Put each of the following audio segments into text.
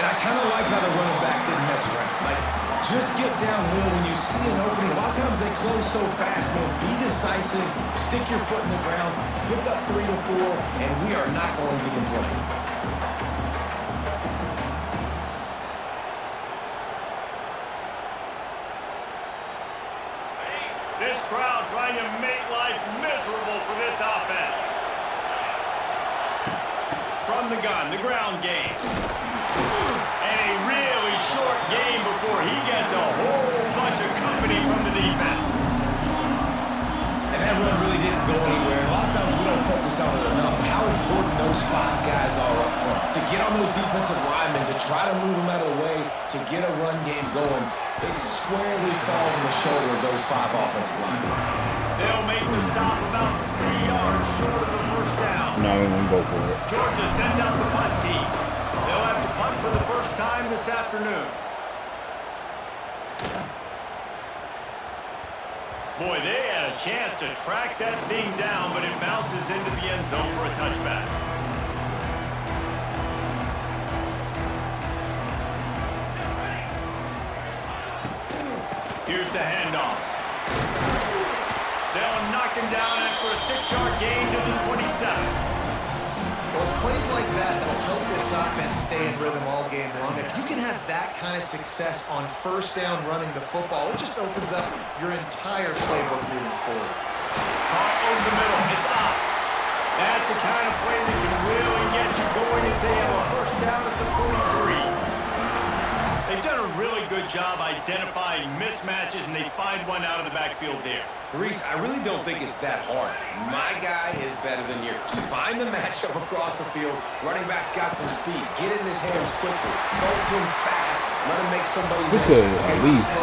And I kind of like how the running back didn't mess around. Like, just get downhill when you see an opening. A lot of times they close so fast, man. Be decisive, stick your foot in the ground, pick up 3 to 4, and we are not going to complain. This crowd trying to make life miserable for this offense. From the gun, the ground game. And a really short game before he gets a whole bunch of company from the defense. And that run really didn't go anywhere. A lot of times we don't focus on it enough. How important those 5 guys are up front. To get on those defensive linemen, to try to move them out of the way, to get a run game going, it squarely falls on the shoulder of those 5 offensive linemen. They'll make the stop about 3 yards short of the first down. No, we won't go for it. Georgia sends out the punt team. They'll have to punt for the first time this afternoon. Boy, they had a chance to track that thing down, but it bounces into the end zone for a touchback. Here's the handoff. They'll knock him down after a 6-yard gain to the 27. Well, it's plays like that that'll help this offense stay in rhythm all game long. If you can have that kind of success on first down running the football, it just opens up your entire playbook moving forward. Caught over the middle. It's up. That's the kind of play that can really get you going as they have a first down at the 43. They've done a really good job identifying mismatches, and they find one out of the backfield there. Reese, I really don't think it's that hard. My guy is better than yours. Find the matchup across the field. Running back's got some speed. Get it in his hands quickly. Throw it to him fast. Let him make somebody miss. At least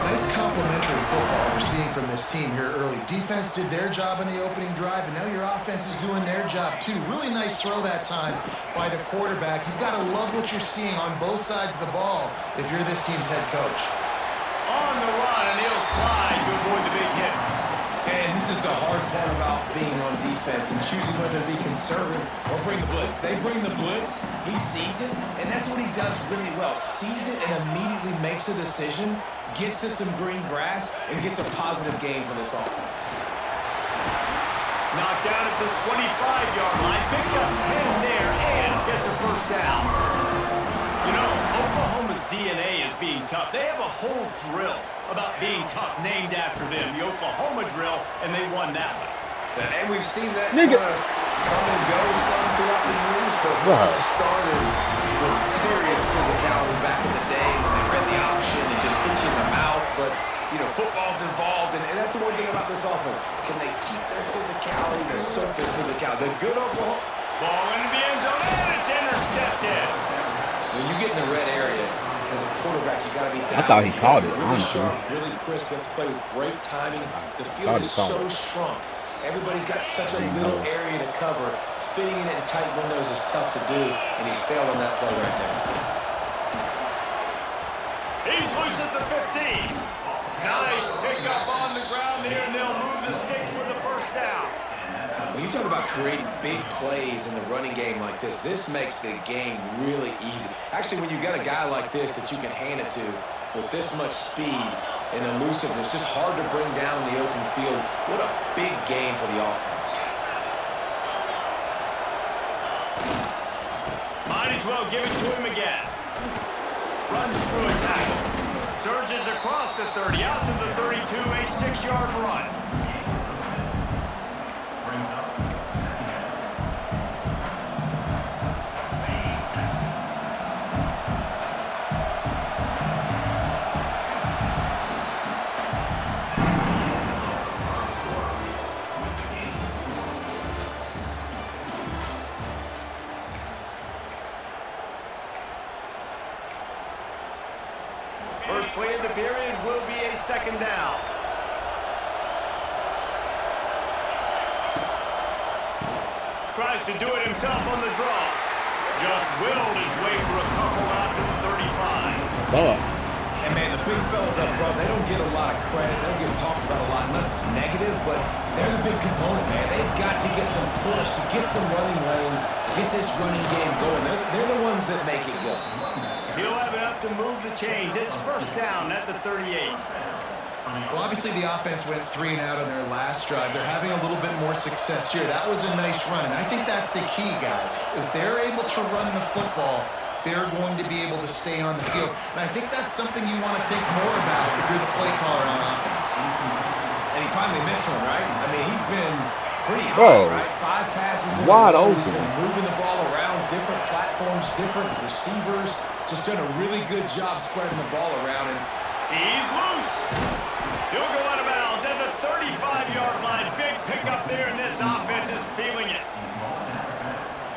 Nice complimentary football we're seeing from this team here early. Defense did their job in the opening drive, and now your offense is doing their job too. Really nice throw that time by the quarterback. You've got to love what you're seeing on both sides of the ball if you're this team's head coach. On the run, and he'll slide to avoid the big hit. And this is the hard part about being on defense and choosing whether to be conservative or bring the blitz. They bring the blitz, he sees it, and that's what he does really well. Sees it and immediately makes a decision, gets to some green grass, and gets a positive gain for this offense. Knocked down at the 25-yard line, picked up 10 there, and gets a first down. You know, Oklahoma's DNA is being tough. They have a whole drill about being tough named after them, the Oklahoma drill, and they won that one. And we've seen that kind of come and go some throughout the years, but it started with serious physicality back in the day when they read the option and just hit you in the mouth. But, you know, football's involved, and that's the one thing about this offense. Can they keep their physicality and assert their physicality? The good Oklahoma. Ball into the end zone, and it's intercepted. When you get in the red area, as a quarterback, you got to be down. I thought he caught it, really honestly. sharp, really crisp. You have to play with great timing. The field is so shrunk. Everybody's got such a little area to cover. Fitting it in tight windows is tough to do, and he failed on that play right there. He's loose at the 15. Nice pickup on the ground there, and they'll move the sticks for the first down. When you talk about creating big plays in the running game like this makes the game really easy. Actually, when you got a guy like this that you can hand it to with this much speed and elusiveness, just hard to bring down in the open field. What a big game for the offense. Might as well give it to him again. Runs through a tackle. Surges across the 30, out to the 32, a 6-yard run. First play of the period will be a second down. Tries to do it himself on the draw. Just willed his way for a couple out to the 35. And, man, the big fellas up front, they don't get a lot of credit. They don't get talked about a lot unless it's negative, but they're the big component, man. They've got to get some push, to get some running lanes, get this running game going. They're the ones that make it go. He'll have enough to move the chains. It's first down at the 38. Well, obviously the offense went 3 and out on their last drive. They're having a little bit more success here. That was a nice run, and I think that's the key, guys. If they're able to run the football, they're going to be able to stay on the field. And I think that's something you want to think more about if you're the play caller on offense. And he finally missed one, right? I mean, he's been pretty hot, right? 5 passes in wide a row. open. He's been moving the ball around, different platforms, different receivers. Just done a really good job spreading the ball around. And he's loose. He'll go out of bounds at the 35-yard line. Big pickup there, and this offense is feeling it.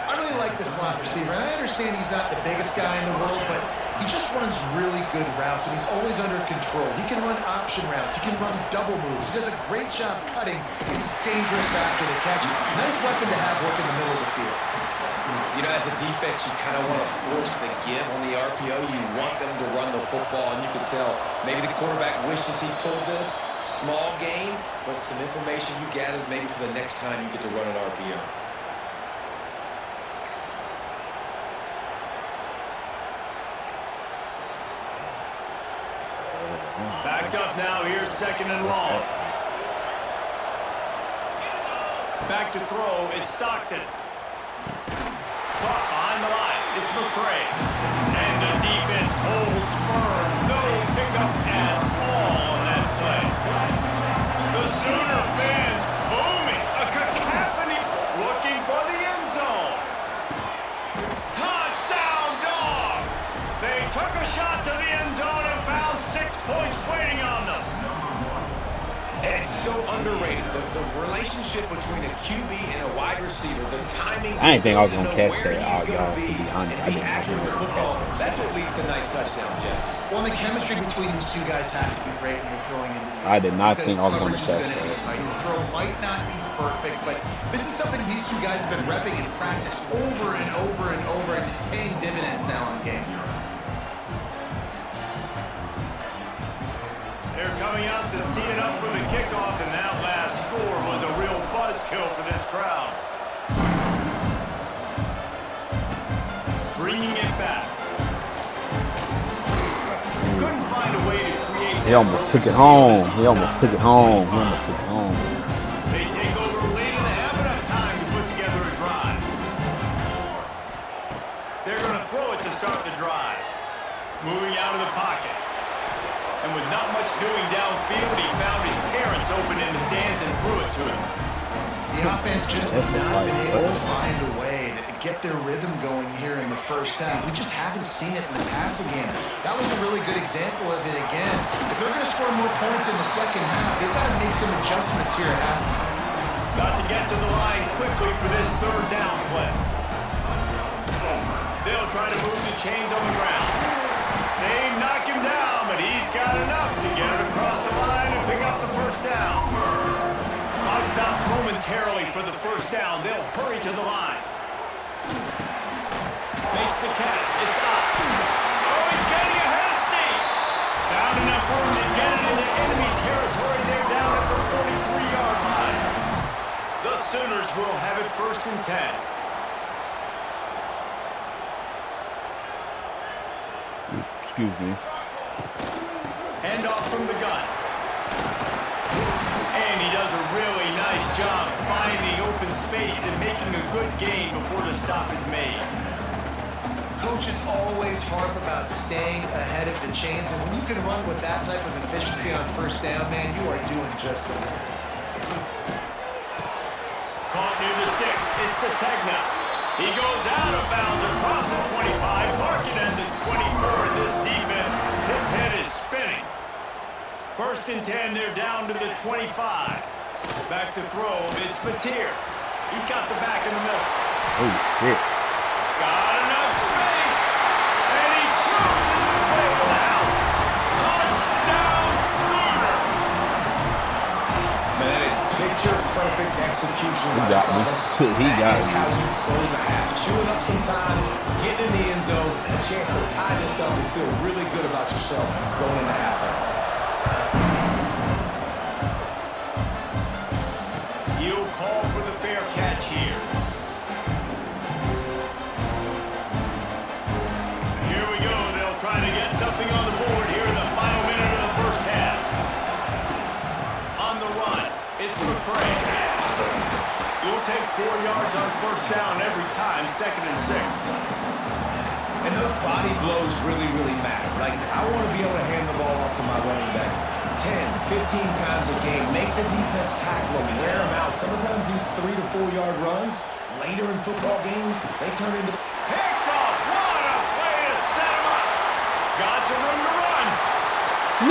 I really like the slot receiver, and I understand he's not the biggest guy in the world, but he just runs really good routes, and he's always under control. He can run option routes. He can run double moves. He does a great job cutting, and he's dangerous after the catch. Nice weapon to have work in the middle of the field. you know, as a defense, you kind of want to force the give on the RPO. You want them to run the football, and you can tell maybe the quarterback wishes he pulled this. Small game, but some information you gathered maybe for the next time you get to run an RPO. Backed up now, here's second and long. Back to throw, it's Stockton. Caught behind the line, it's McCray. And the defense holds firm. No pickup at all on that play. The Sooner fans booming. A cacophony looking for the end zone. Touchdown, Dogs! They took a shot to the end zone and found 6 points waiting on them. And it's so underrated. The relationship between a QB and a wide receiver, the timing. I didn't think I was going to catch where that he's out, y'all, gonna to be honest. And I be didn't accurate with the football. That's what leads to nice touchdowns, Jesse. Well, the chemistry between these two guys has to be great when you're throwing into the I did not think I was going to catch that. The throw might not be perfect, but this is something these two guys have been repping in practice over and over and over, and it's paying dividends now in game. They're coming out to tee it up for the kickoff, and that last score was a real buzzkill for this crowd. Bringing it back. Couldn't find a way to create. He almost took it home. He almost took it home. They take over late and they have enough time to put together a drive. They're going to throw it to start the drive. Moving out of the pocket. And with not much doing downfield, he found his parents open in the stands and threw it to him. The offense just has not been able to find a way to get their rhythm going here in the first half. We just haven't seen it in the passing game. That was a really good example of it again. If they're going to score more points in the second half, they've got to make some adjustments here at halftime. Got to get to the line quickly for this third down play. They'll try to move the chains on the ground. They knock him down, but he's got enough to get it across the line and pick up the first down. Clock stops momentarily for the first down. They'll hurry to the line. Makes the catch. It's up. Oh, he's getting ahead of steam. Found enough room to get it into enemy territory. They're down at the 43-yard line. The Sooners will have it 1st and 10. Excuse me. Hand off from the gun. And he does a really nice job finding open space and making a good gain before the stop is made. Coaches always harp about staying ahead of the chains, and when you can run with that type of efficiency on first down, man, you are doing just that. Caught near the sticks. It's Sategna. He goes out of bounds across the 25, marking at the 24, and this defense, its head is spinning. 1st and 10, they're down to the 25. Back to throw, it's Mateer. He's got the back in the middle. Oh, shit. Got enough space, and he cruises his way to the house. Touchdown, Sooner! Man, that is picture-perfect execution. He got me. He got me. That's how you close a half. Chewing up some time, getting in the end zone, chance to tie this up and feel really good about yourself going into halftime. He'll call for the fair catch here. Here we go. They'll try to get something on the board here in the final minute of the first half. On the run, it's McCray. You'll take 4 yards on first down every time, 2nd and 6. And those body blows really, really matter. Like, I want to be able to hand the ball off to my running back 10, 15 times a game. Make the defense tackle them, wear them out. Sometimes these 3 to 4 yard runs, later in football games, they turn into... Picked off. What a way to set him up. Got some room to run.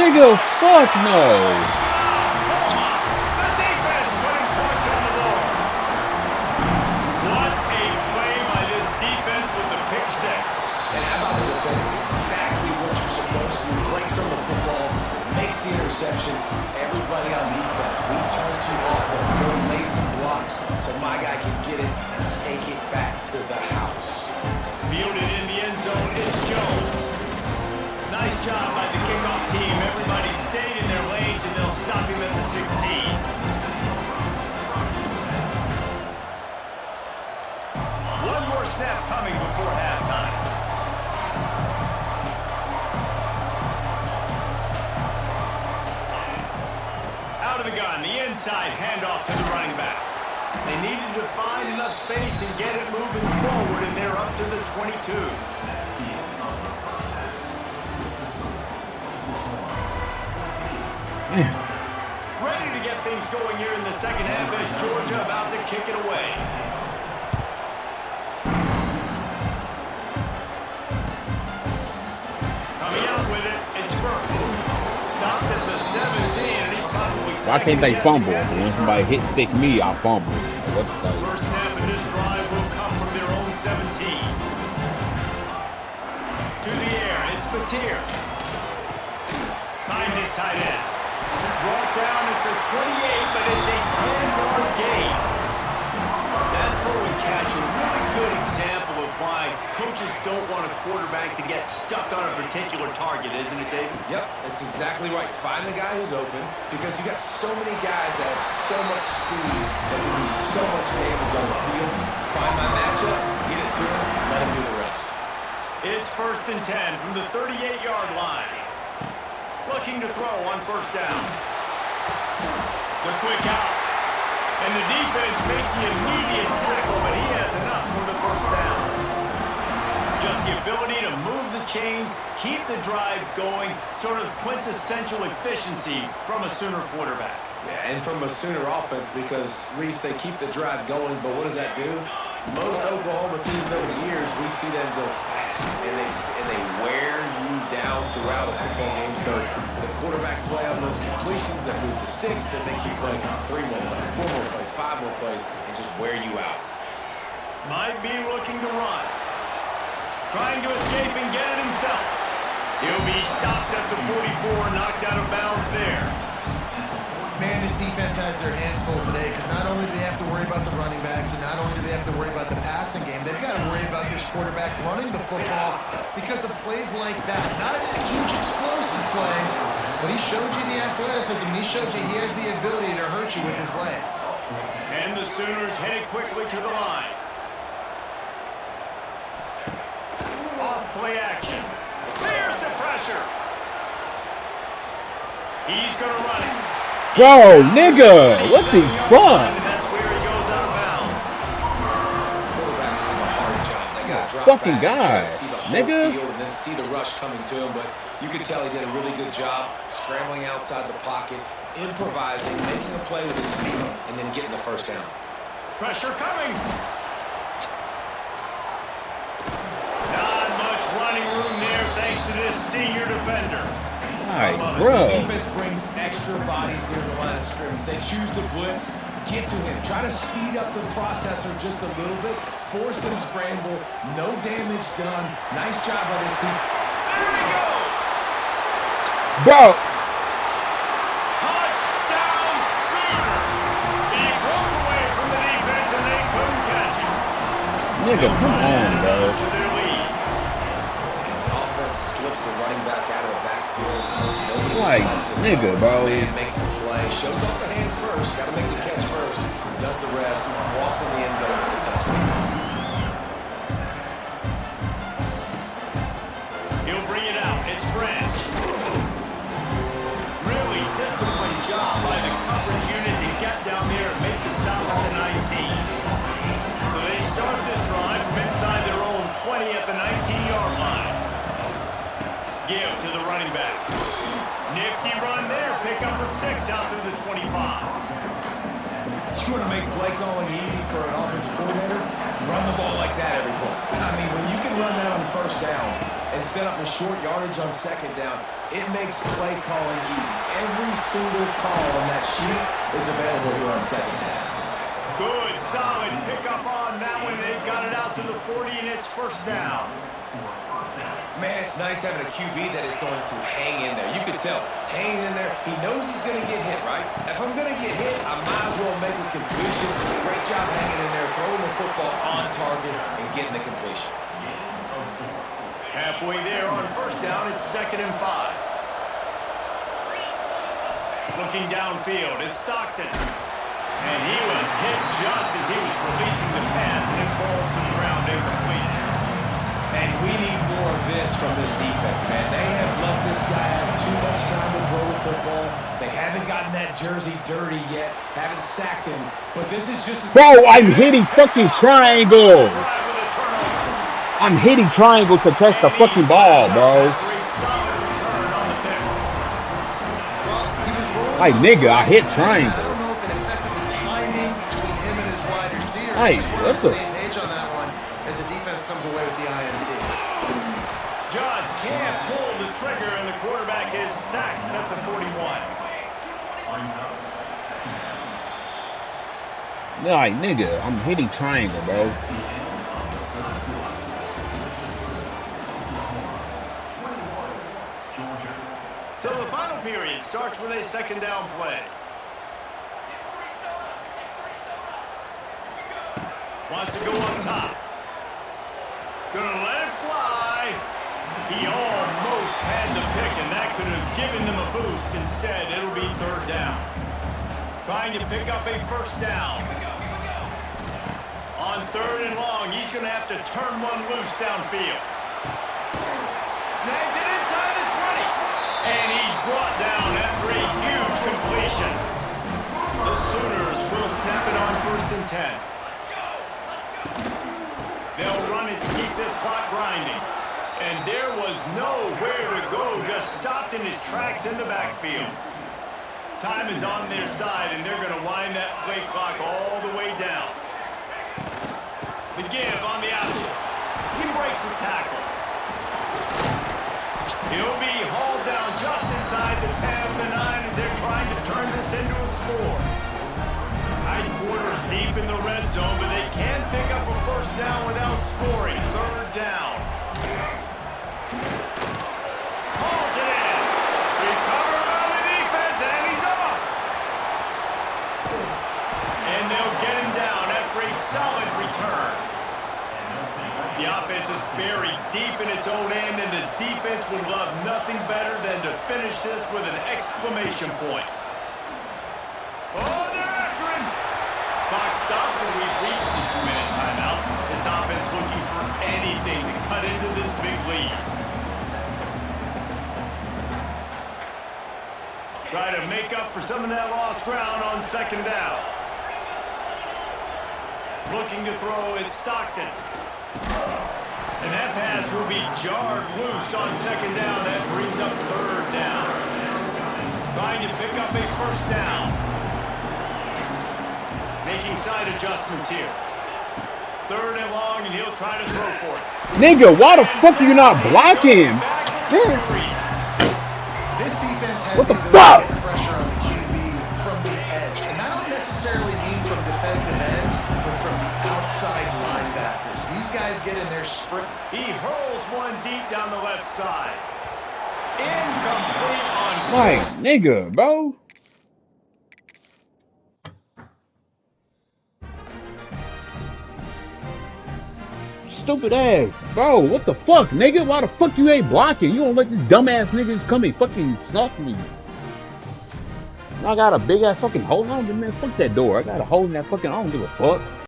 Nigga, fuck no. The defense putting points on the board. What a play by this defense with the pick 6. And how about the defender? Exactly what you're supposed to do. Breaks on the football, makes the interception. Everybody on defense, we turn to offense. Go lay some blocks so my guy can get it and take it back to the house. Fielded in the end zone, it's Jones. Nice job by the kickoff team. Everybody stayed in their lanes, and they'll stop him at the 16. One more snap coming before halftime. Out of the gun, the inside handoff to the running back. They needed to find enough space and get it moving forward, and they're up to the 22. Ready to get things going here in the second half as Georgia about to kick it away. Coming out with it, it's Burks. Stopped at the 17, and he's probably Why can't they fumble? When somebody hit stick me, I fumble. What's that? First snap in this drive will come from their own 17. To the air, it's Batir. Finds his tight end. Brought down at the 28, but it's a 10-yard gain. That throw and catch, a really good example of why coaches don't want a quarterback to get stuck on a particular target, isn't it, David? Yep, that's exactly right. Find the guy who's open because you got so many guys that have so much speed that can do so much damage on the field. Find my matchup, get it to him, let him do the rest. It's 1st and 10 from the 38-yard line. Looking to throw on first down. The quick out. And the defense makes the immediate tackle, but he has enough for the first down. Just the ability to move the chains, keep the drive going, sort of quintessential efficiency from a Sooner quarterback. Yeah, and from a Sooner offense because, Reese, they keep the drive going, but what does that do? Most Oklahoma teams over the years, we see them go fast, and they wear you down throughout a football game. So the quarterback play on those completions that move the sticks that make you play 3 more plays, 4 more plays, 5 more plays, and just wear you out. Might be looking to run. Trying to escape and get it himself. He'll be stopped at the 44, knocked out of bounds there. Man, this defense has their hands full today because not only do they have to worry about the running backs and not only do they have to worry about the passing game, they've got to worry about this quarterback running the football because of plays like that. Not a huge explosive play, but he showed you the athleticism. He showed you he has the ability to hurt you with his legs. And the Sooners headed quickly to the line. Off play action. There's the pressure. He's going to run it. Bro, nigga, what the fuck? That's where he goes out of bounds. Quarterbacks have a hard job. They got to drop Fucking back and try to guys, see the whole nigga. field and then see the rush coming to him. But you could tell he did a really good job scrambling outside the pocket, improvising, making a play with his feet, and then getting the first down. Pressure coming. Not much running room there thanks to this senior defender. Alright, The bro. defense brings extra bodies near the line of scrimmage. They choose to blitz, get to him, try to speed up the processor just a little bit, force the scramble, no damage done. Nice job by this team. There he goes. Bro. Touchdown Sooners. He broke away from the defense and they couldn't catch him. Nigga, come on, bro. To their lead. drives the running back out of the backfield. Nobody like, decides to nigga, cover. bro. Man makes the play, shows off the hands first, got to make the catch first, does the rest, walks in the end zone for the touchdown. He'll bring it out. It's Branch. Really disciplined job by the coverage unit to get down there and make the stop at the 19. So they start this drive from inside their own 20 at the 19-yard line. Give to the running back. Nifty run there. Pick up a 6 out through the 25. You want to make play calling easy for an offensive coordinator? Run the ball like that every play. I mean, when you can run that on first down and set up a short yardage on second down, it makes play calling easy. Every single call on that sheet is available here on second down. Good, solid pickup on that one. They've got it out to the 40, and it's first down. Man, it's nice having a QB that is going to hang in there. You can tell, hanging in there, he knows he's going to get hit, right? If I'm going to get hit, I might as well make a completion. Great job hanging in there, throwing the football on target and getting the completion. Halfway there on first down, it's 2nd and 5. Looking downfield, it's Stockton. And he was hit just as he was releasing the pass, and it falls to the ground incomplete. And we need more of this from this defense, man. They have let this guy have too much time to throw the football. They haven't gotten that jersey dirty yet, haven't sacked him. But this is just... Bro, I'm hitting fucking triangle. I'm hitting triangle to catch the fucking ball, bro. Like, nigga, I hit triangle. I don't know if it affected the timing between him and his wide receiver. Hey, We're on what's the the... same page on that one as the defense comes away with the INT. Just can't pull the trigger, and the quarterback is sacked at the 41. Like, nigga, I'm hitting triangle, bro. So the final period starts with a 2nd down play. Wants to go up top. Gonna let it fly. He almost had the pick, and that could have given them a boost. Instead, it'll be 3rd down. Trying to pick up a first down. On 3rd and long, he's gonna have to turn one loose downfield. Snags it inside the 20. And he's brought down after a huge completion. The Sooners will snap it on 1st and 10. They'll run it to keep this clock grinding. And there was nowhere to go, just stopped in his tracks in the backfield. Time is on their side, and they're going to wind that play clock all the way down. The give on the option. He breaks the tackle. He'll be hauled down just inside the 10 of the 9 as they're trying to turn this into a score. Tight quarters deep in the red zone, but they can't pick up a first down without scoring. 3rd down. Hauls it in. Recovered by the defense, and he's off. And they'll get him down after a solid return. The offense is buried deep in its own end, and the defense would love nothing better than to finish this with an exclamation point. Oh, they're after him! Clock stops, and we've reached the 2-minute timeout. This offense looking for anything to cut into this big lead. Try to make up for some of that lost ground on 2nd down. Looking to throw, it's Stockton. And that pass will be jarred loose on 2nd down. That brings up 3rd down. Trying to pick up a first down. Making side adjustments here. 3rd and long, and he'll try to throw for it. Nigga, why the fuck are you not blocking? This defense has What the the fuck? ability to get pressure on the QB from the edge. And I don't necessarily mean from defensive ends, but from the outside linebackers. These guys get in their sprint. He hurls one deep down the left side. Incomplete on... Like, nigga, bro. Stupid ass. Bro, what the fuck, nigga? Why the fuck you ain't blocking? You don't let this dumbass niggas come and fucking snuff me. I got a big ass fucking hole on, man. Fuck that door. I got a hole in that fucking, I don't give a fuck.